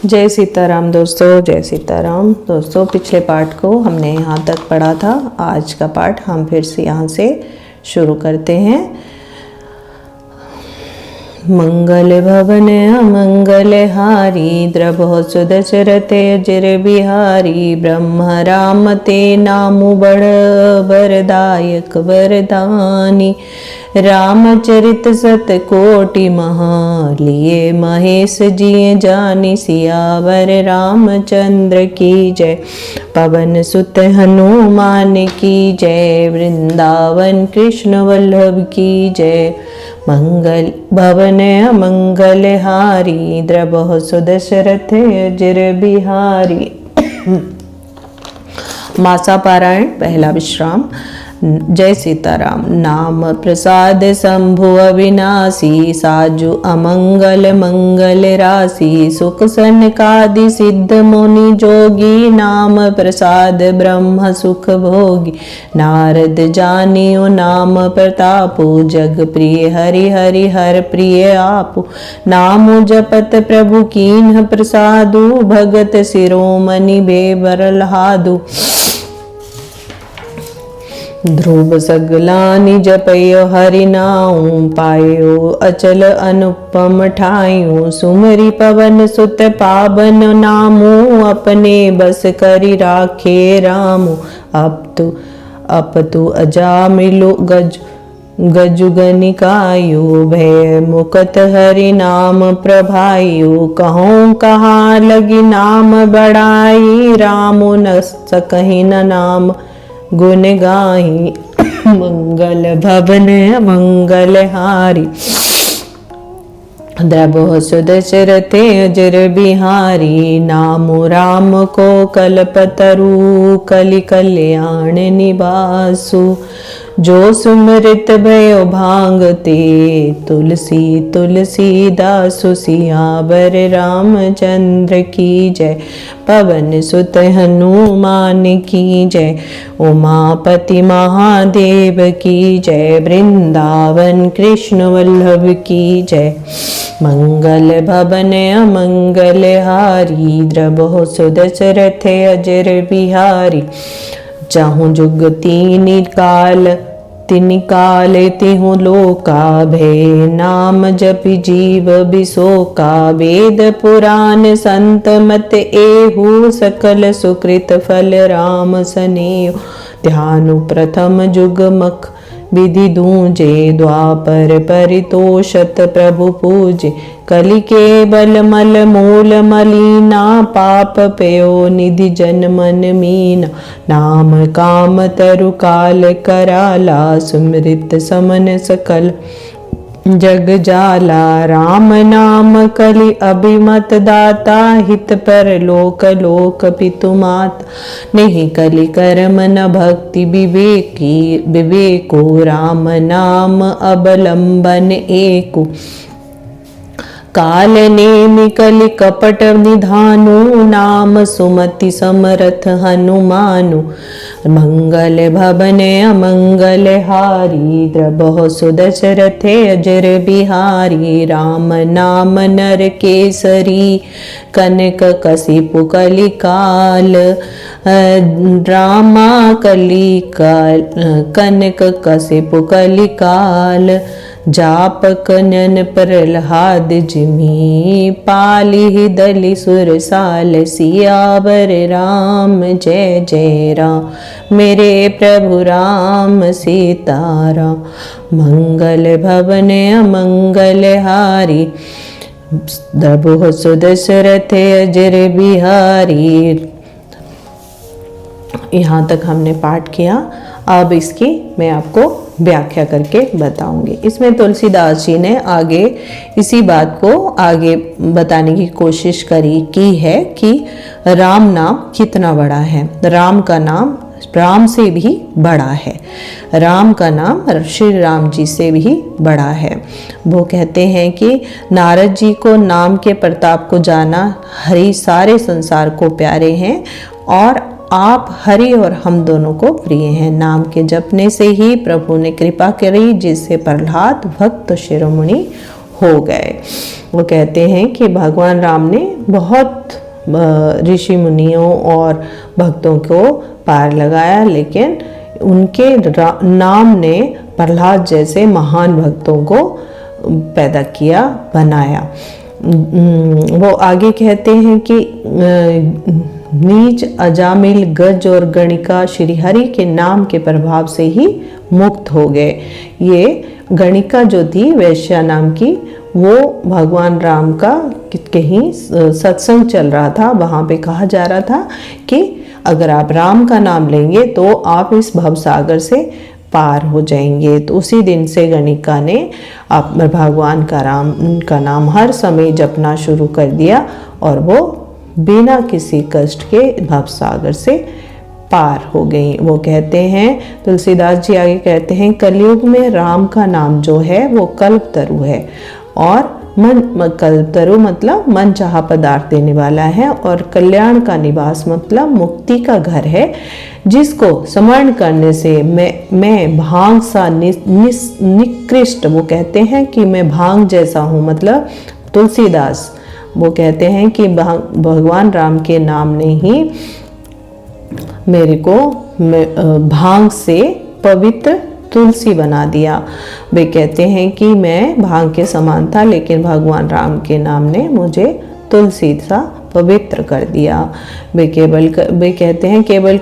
जय सीताराम दोस्तों, जय सीताराम दोस्तों। पिछले पाठ को हमने यहाँ तक पढ़ा था। आज का पाठ हम फिर से यहाँ से शुरू करते हैं। मंगल भवन अमंगल हारी, द्रभो सुदशरथ अजर बिहारी। ब्रह्म राम ते नामु बड़ वरदायक वरदानी। रामचरित सत कोटि महा, लिए महेश जिए जानी। सियावर रामचंद्र की जय, पवन सुत हनुमान की जय। वृंदावन कृष्ण वल्लभ की जय। मंगल भवन अमंगल हारी, द्रभो सुदशरथ अजर बिहारी। मासा पारायण पहला विश्राम। जय सीताराम। नाम प्रसाद शंभु अविनाशी, साजु अमंगल मंगल राशि। सुख सनकादि सिद्ध मुनि जोगी, नाम प्रसाद ब्रह्म सुख भोगी। नारद जानियो नाम प्रतापु, जग प्रिय हरि हरि हर प्रिय आपु। नामु जपत प्रभु कीन्ह प्रसादु, भगत शिरोमणि बेबरल्हादु। ध्रुव सगलानि जपयो हरि नाउ, पायो अचल अनुपम ठायो। सुमरि पवन सुत पावन नामु, अपने बस करि राखे रामु। अब तु अजामिलु गजुगनिकायु, भय मुकत हरि नाम प्रभायु। कहूँ कहाँ लगी नाम बड़ाई, रामु न सकहि न नाम गुण गाही। मंगल भवन मंगल हारी, द्रभो सुदशरथ अजर बिहारी। नामु राम को कल्पतरु, कलि कल्याण निवासु। जो सुमृत भयो भांगते, तुलसी तुलसीदासु। सियावर रामचंद्र की जय, पवन सुत हनुमान की जय। उमापति महादेव की जय, वृंदावन कृष्ण वल्लभ की जय। मंगल भवन अमंगल हारी, द्रभो सुदशरथ अजर बिहारी। चाहूँ जुग तीन काल तिनिकाल, तिहु लोका भय। नाम जपि जीव बिसोका, वेद पुराण संत मत एहु। सकल सुकृत फल राम सनेहु। ध्यानु प्रथम जुग मख विधि दूजे, द्वापर परितोषत प्रभु पूजे। कलि के बल मल मूल मलीना, पाप पयो निधि जन मन मीना। नाम काम तरु काल कराला, सुमृत समन सकल जग जाला। राम नाम कलि अभिमत दाता, हित पर लोक लोक पितु माता। नहीं कलि कर्म न भक्ति विवेको, राम नाम अवलंबन एको। काल नेमि कलि कपट निधानु, नाम सुमति समरथ हनुमानु। मंगल भवन अमंगल हारी, द्रभो सुदशरथ अजर बिहारी। राम नाम नर केसरी, कनक कसिपु कलिकाल। रामा कलिकाल कनक कसिपु कलिकाल। जाप कनन प्रहलाद जिमी, पाली दलि सुरसाल। सियावर राम जय जय राम, मेरे प्रभु राम सीताराम। मंगल भवन अमंगल हारी, द्रभो सुदशरथ अजर बिहारी। यहाँ तक हमने पाठ किया। अब इसकी मैं आपको व्याख्या करके बताऊंगी। इसमें तुलसीदास जी ने आगे इसी बात को आगे बताने की कोशिश की है कि राम नाम कितना बड़ा है। राम का नाम राम से भी बड़ा है। राम का नाम श्री राम जी से भी बड़ा है। वो कहते हैं कि नारद जी को नाम के प्रताप को जाना, हरि सारे संसार को प्यारे हैं और आप हरि और हम दोनों को प्रिय हैं। नाम के जपने से ही प्रभु ने कृपा करी, जिससे प्रहलाद भक्त शिरोमणि हो गए। वो कहते हैं कि भगवान राम ने बहुत ऋषि मुनियों और भक्तों को पार लगाया, लेकिन उनके नाम ने प्रहलाद जैसे महान भक्तों को पैदा किया, बनाया। वो आगे कहते हैं कि नीच, अजामिल, गज और गणिका श्रीहरि के नाम के प्रभाव से ही मुक्त हो गए। ये गणिका जो थी वैश्या नाम की, वो भगवान राम का कहीं सत्संग चल रहा था, वहाँ पे कहा जा रहा था कि अगर आप राम का नाम लेंगे तो आप इस भवसागर से पार हो जाएंगे। तो उसी दिन से गणिका ने भगवान का नाम हर समय जपना शुरू कर दिया और वो बिना किसी कष्ट के भवसागर से पार हो गई। वो कहते हैं, तुलसीदास जी आगे कहते हैं, कलयुग में राम का नाम जो है वो कल्पतरु है और कल्पतरु मतलब मन चाहा पदार्थ देने वाला है, और कल्याण का निवास मतलब मुक्ति का घर है, जिसको स्मरण करने से मैं भांग सा निकृष्ट, वो कहते हैं कि मैं भांग जैसा हूँ, मतलब तुलसीदास वो कहते हैं कि भगवान राम के नाम ने ही मेरे को भांग से पवित्र तुलसी बना दिया। वे कहते हैं कि मैं भांग के समान था, लेकिन भगवान राम के नाम ने मुझे तुलसी सा पवित्र कर दिया। वे कहते हैं केवल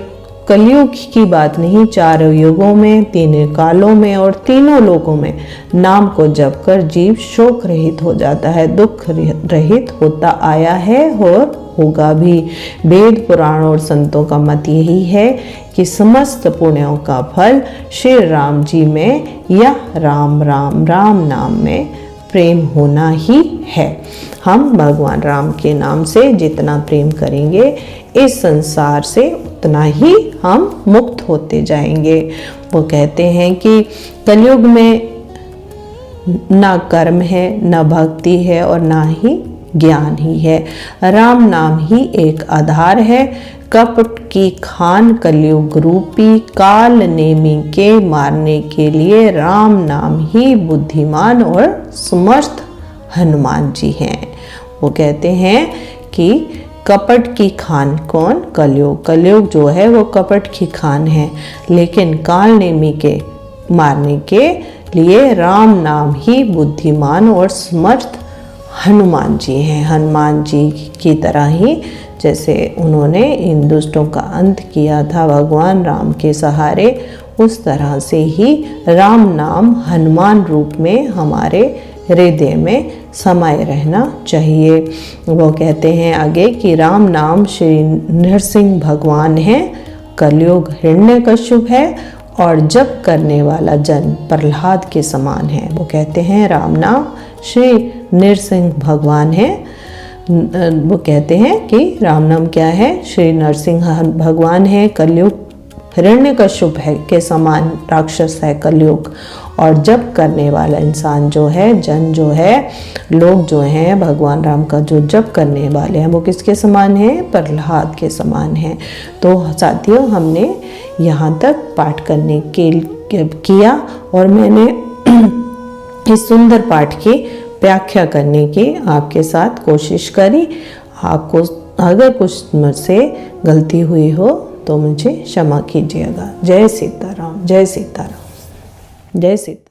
कलयुग की बात नहीं, चारों युगों में, तीनों कालों में और तीनों लोकों में नाम को जप कर जीव शोक रहित हो जाता है, दुख रहित होता आया है और होगा भी। वेद पुराण और संतों का मत यही है कि समस्त पुण्यों का फल श्री राम जी में या राम राम राम नाम में प्रेम होना ही है। हम भगवान राम के नाम से जितना प्रेम करेंगे इस संसार से उतना ही हम मुक्त होते जाएंगे। वो कहते हैं कि कलयुग में ना कर्म है, ना भक्ति है और ना ही ज्ञान ही है। राम नाम ही एक आधार है। कपट की खान कलयुग रूपी काल नेमी के मारने के लिए राम नाम ही बुद्धिमान और समर्थ हनुमान जी हैं। वो कहते हैं कि कपट की खान कौन? कलयुग। कलयुग जो है वो कपट की खान है, लेकिन काल नेमी के मारने के लिए राम नाम ही बुद्धिमान और समर्थ हनुमान जी हैं। हनुमान जी की तरह ही जैसे उन्होंने इन दुष्टों का अंत किया था भगवान राम के सहारे, उस तरह से ही राम नाम हनुमान रूप में हमारे हृदय में समाये रहना चाहिए। वो कहते हैं आगे कि राम नाम श्री नरसिंह भगवान है, कलयुग हिरण्यकश्यप है और जप करने वाला जन प्रहलाद के समान है। वो कहते हैं राम नाम श्री नरसिंह भगवान है। वो कहते हैं कि राम नाम क्या है? श्री नरसिंह भगवान है, कलयुग हिरण्यकश्यप है के समान राक्षस है कलयुग, और जप करने वाला इंसान जो है, जन जो है, लोग जो हैं भगवान राम का जो जप करने वाले हैं वो किसके समान हैं? प्रहलाद के समान हैं। तो साथियों, हमने यहाँ तक पाठ करने के किया और मैंने इस सुंदर पाठ की व्याख्या करने की आपके साथ कोशिश करी। आपको अगर कुछ मुझसे गलती हुई हो तो मुझे क्षमा कीजिएगा। जय सीताराम, जय सीताराम, जय सीताराम।